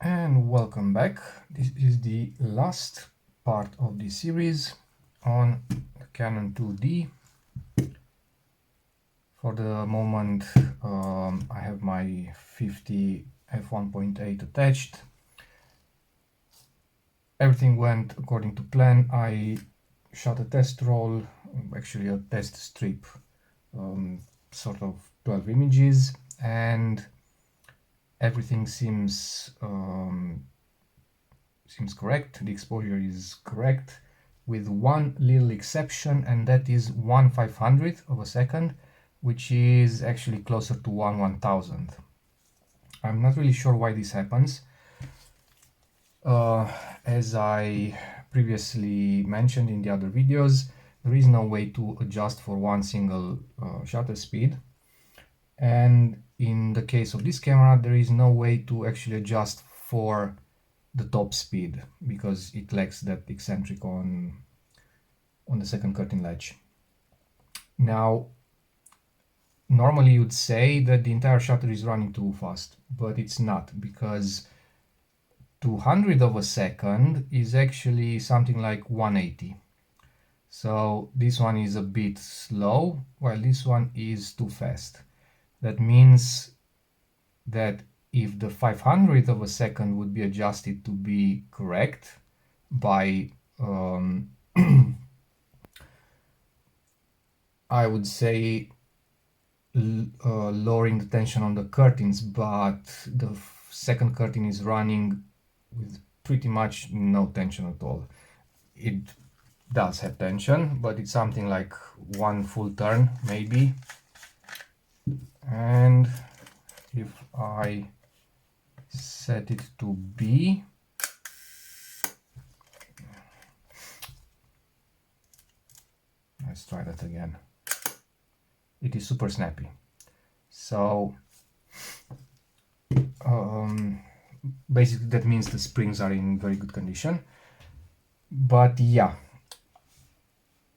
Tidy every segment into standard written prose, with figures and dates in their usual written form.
And welcome back. This is the last part of the series on the Canon IId. For the moment, I have my 50 f1.8 attached. Everything went according to plan. I shot a test roll, actually a test strip, sort of 12 images, and everything seems correct. The exposure is correct, with one little exception, and that is 1/500th of a second, which is actually closer to 1/1000th. I'm not really sure why this happens. As I previously mentioned in the other videos, there is no way to adjust for one single shutter speed, and in the case of this camera there is no way to actually adjust for the top speed because it lacks that eccentric on the second curtain latch. Now, normally you'd say that the entire shutter is running too fast, but it's not, because 200 of a second is actually something like 180. So this one is a bit slow, while this one is too fast. That means that if the 500th of a second would be adjusted to be correct by I would say lowering the tension on the curtains, but the second curtain is running with pretty much no tension at all. It does have tension, but it's something like one full turn maybe. And if I set it to B, let's try that again. It is super snappy. So basically that means the springs are in very good condition. But yeah,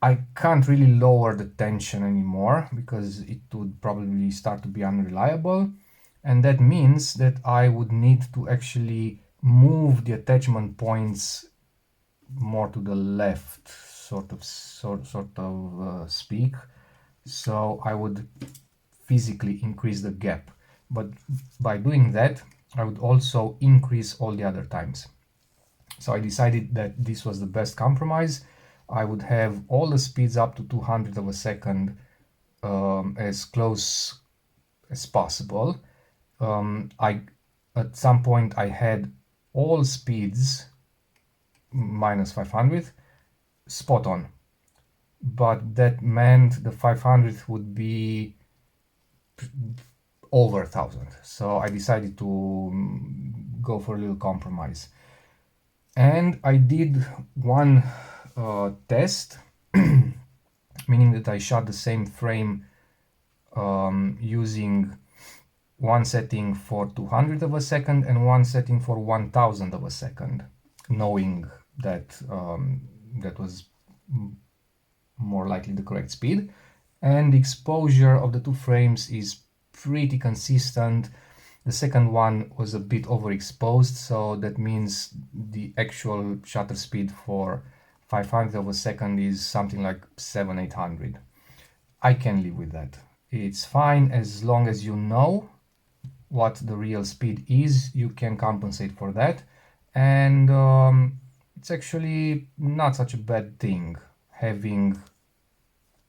I can't really lower the tension anymore because it would probably start to be unreliable, and that means that I would need to actually move the attachment points more to the left, sort of speak. So I would physically increase the gap, but by doing that I would also increase all the other times. So I decided that this was the best compromise. I would have all the speeds up to 200 of a second, as close as possible. At some point I had all speeds minus 500 spot on, but that meant the 500th would be over 1000. So I decided to go for a little compromise, and I did one test, meaning that I shot the same frame using one setting for 200 of a second and one setting for 1000 of a second, knowing that that was more likely the correct speed, and the exposure of the two frames is pretty consistent. The second one was a bit overexposed, so that means the actual shutter speed for 500 of a second is something like 700-800. I can live with that. It's fine as long as you know what the real speed is. You can compensate for that, and it's actually not such a bad thing having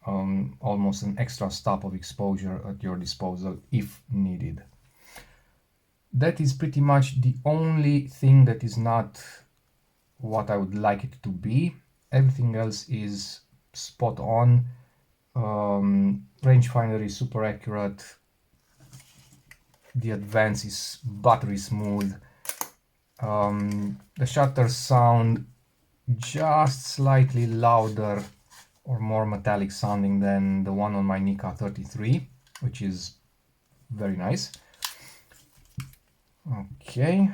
almost an extra stop of exposure at your disposal if needed. That is pretty much the only thing that is not what I would like it to be. Everything else is spot on. Rangefinder is super accurate. The advance is buttery smooth. The shutters sound just slightly louder or more metallic sounding than the one on my Nikon 33, which is very nice. Okay.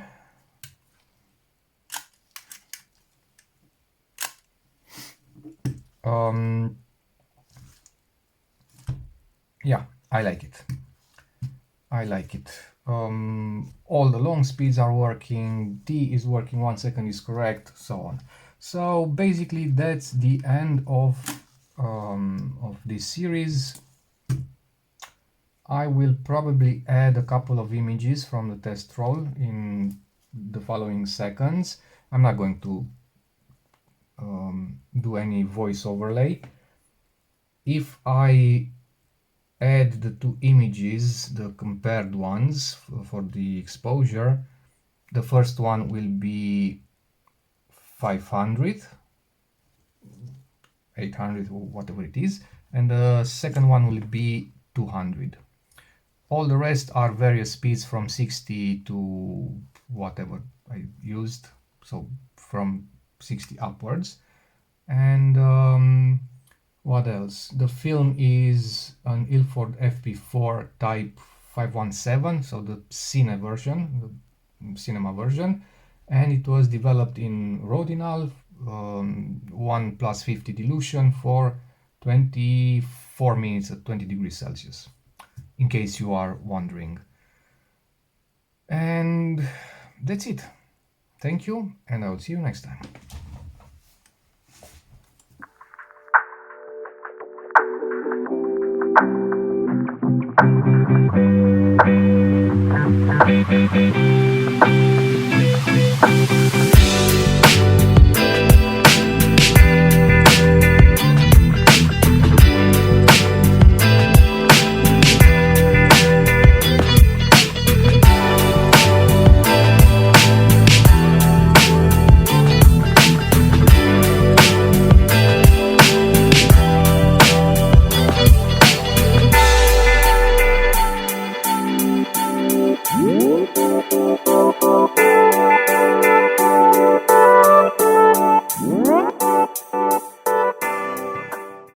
Yeah, I like it. I like it. all the long speeds are working, T is working, 1 second is correct, so on. So basically that's the end of this series. I will probably add a couple of images from the test roll in the following seconds. I'm not going to do any voice overlay. If I add the two images, the compared ones for the exposure, the first one will be 500, 800, or whatever it is, and the second one will be 200. All the rest are various speeds from 60 to whatever I used, so from 60 upwards. And what else? The film is an Ilford FP4 Type 517, so the cinema version, and it was developed in Rodinal, 1+50 dilution for 24 minutes at 20 degrees Celsius, in case you are wondering. And that's it. Thank you, and I will see you next time.